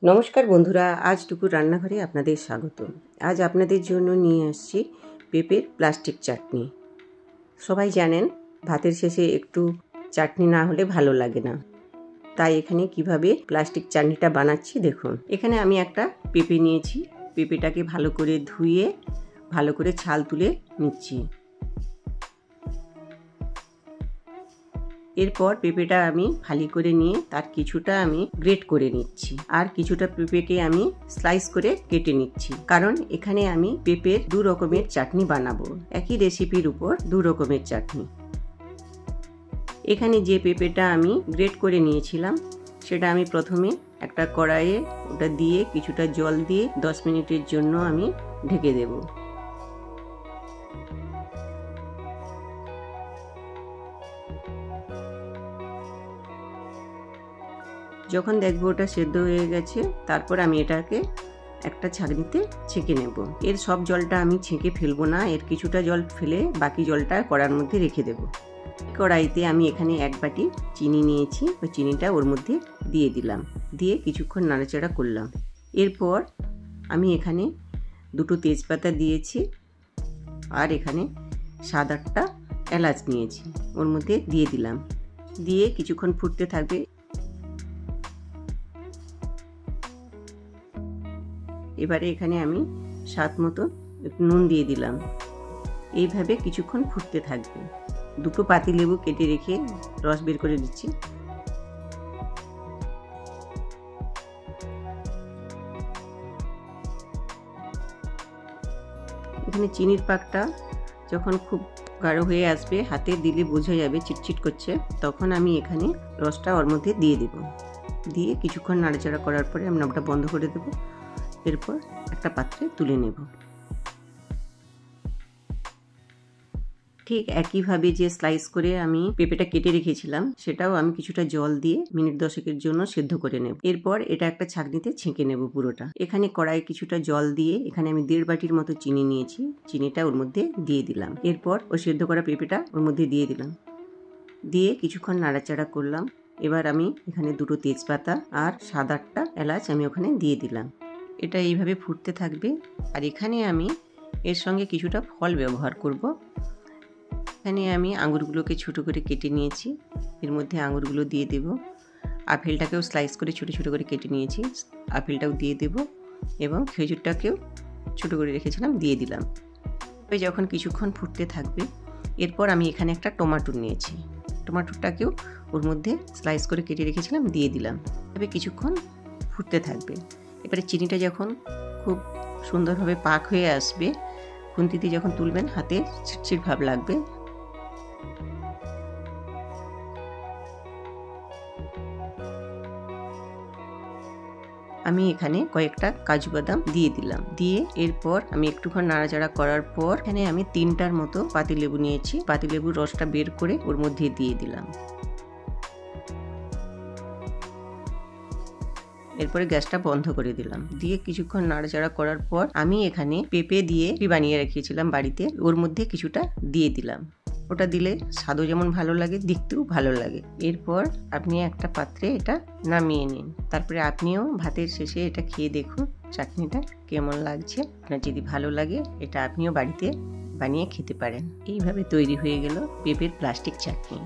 নমস্কার বন্ধুরা, আজ টুকুর রান্নাঘরে আপনাদের স্বাগত। আজ আপনাদের জন্য নিয়ে আসছি পেঁপের প্লাস্টিক চাটনি। সবাই জানেন ভাতের শেষে একটু চাটনি না হলে ভালো লাগে না, তাই এখানে কিভাবে প্লাস্টিক চাটনিটা বানাচ্ছি দেখুন। এখানে আমি একটা পেঁপে নিয়েছি। পেঁপেটাকে ভালো করে ধুয়ে ভালো করে ছাল তুলে নিচ্ছি। এরপর পেঁপেটা আমি ফালি করে নিয়ে তার কিছুটা আমি গ্রেট করে নিচ্ছি, আর কিছুটা পেঁপেকে আমি স্লাইস করে কেটে নিচ্ছি, কারণ এখানে আমি পেঁপের দু রকমের চাটনি বানাবো। একই রেসিপির উপর দু রকমের চাটনি। এখানে যে পেঁপেটা আমি গ্রেট করে নিয়েছিলাম সেটা আমি প্রথমে একটা কড়াইয়ে ওটা দিয়ে কিছুটা জল দিয়ে 10 মিনিটের জন্য আমি ঢেকে দেবো। যখন দেখবো ওটা সেদ্ধ হয়ে গেছে, তারপর আমি এটাকে একটা ছাঁকনিতে ছেঁকে নেব। এর সব জলটা আমি ছেঁকে ফেলবো না, এর কিছুটা জল ফেলে বাকি জলটা কড়ার মধ্যে রেখে দেব। কড়াইতে আমি এখানে 1 বাটি চিনি নিয়েছি, ওই চিনিটা ওর মধ্যে দিয়ে দিলাম, দিয়ে কিছুক্ষণ নাড়াচাড়া করলাম। এরপর আমি এখানে 2টো তেজপাতা দিয়েছি, আর এখানে 7-8টা এলাচ নিয়েছি, ওর মধ্যে দিয়ে দিলাম। দিয়ে কিছুক্ষণ ফুটতে থাকবে। এবারে এখানে আমি স্বাদ মতো নুন দিয়ে দিলাম। এইভাবে কিছুক্ষণ ফুটতে থাকবে। 2টো পাতিলেবু কেটে রেখে রস বের করে দিচ্ছি। এখানে চিনির পাকটা যখন খুব গাঢ় হয়ে আসবে, হাতে দিলে বোঝা যাবে চিটচিট করছে, তখন আমি এখানে রসটা ওর মধ্যে দিয়ে দেব। দিয়ে কিছুক্ষণ নাড়াচাড়া করার পরে আমি নাড়াটা বন্ধ করে দেবো। এরপর একটা পাত্রে তুলে নেব। ঠিক একইভাবে যে স্লাইস করে আমি পেঁপেটা কেটে রেখেছিলাম সেটাও আমি কিছুটা জল দিয়ে মিনিট 10-এর জন্য সেদ্ধ করে নেব। এরপর এটা একটা ছাঁকনিতে ছেঁকে নেব পুরোটা। এখানে কড়াইয়ে কিছুটা জল দিয়ে এখানে আমি 1.5 বাটির মতো চিনি নিয়েছি, চিনিটা ওর মধ্যে দিয়ে দিলাম। এরপর ওই সেদ্ধ করা পেঁপেটা ওর মধ্যে দিয়ে দিলাম, দিয়ে কিছুক্ষণ নাড়াচাড়া করলাম। এবার আমি এখানে 2টো তেজপাতা আর 7-8টা এলাচ আমি ওখানে দিয়ে দিলাম। এটা এইভাবে ফুটতে থাকবে। আর এখানে আমি এর সঙ্গে কিছুটা ফল ব্যবহার করব। এখানে আমি আঙুরগুলোকে ছোট করে কেটে নিয়েছি, এর মধ্যে আঙুরগুলো দিয়ে দেব। আপেলটাকেও স্লাইস করে ছোট ছোট করে কেটে নিয়েছি, আপেলটাও দিয়ে দেব, এবং খেজুরটাকেও ছোট করে রেখেছিলাম দিয়ে দিলাম। তবে যখন কিছুক্ষণ ফুটতে থাকবে, এরপর আমি এখানে একটা টমেটো নিয়েছি, টমেটোটাকেও ওর মধ্যে স্লাইস করে কেটে রেখেছিলাম দিয়ে দিলাম। তবে কিছুক্ষণ ফুটতে থাকবে। এবারে চিনিটা যখন খুব সুন্দরভাবে পাক হয়ে আসবে, খুন্তিতে যখন তুলবেন হাতে ছিটছিট ভাব লাগবে। আমি এখানে কয়েকটা কাজু বাদাম দিয়ে দিলাম, দিয়ে এরপর আমি একটুক্ষণ নাড়াচাড়া করার পর এখানে আমি 3টার মতো পাতিলেবু নিয়েছি, পাতিলেবুর রসটা বের করে ওর মধ্যে দিয়ে দিলাম। এরপরে গ্যাসটা বন্ধ করে দিলাম, দিয়ে কিছুক্ষণ নাড়াচাড়া করার পর আমি এখানে পেঁপে দিয়ে বানিয়ে রেখেছিলাম বাড়িতে, ওর মধ্যে কিছুটা দিয়ে দিলাম। ওটা দিলে স্বাদও যেমন ভালো লাগে, দেখতেও ভালো লাগে। এরপর আপনি একটা পাত্রে এটা নামিয়ে নিন। তারপরে আপনিও ভাতের শেষে এটা খেয়ে দেখুন চাটনিটা কেমন লাগছে। আপনার যদি ভালো লাগে এটা আপনিও বাড়িতে বানিয়ে খেতে পারেন। এইভাবে তৈরি হয়ে গেল পেঁপের প্লাস্টিক চাটনি।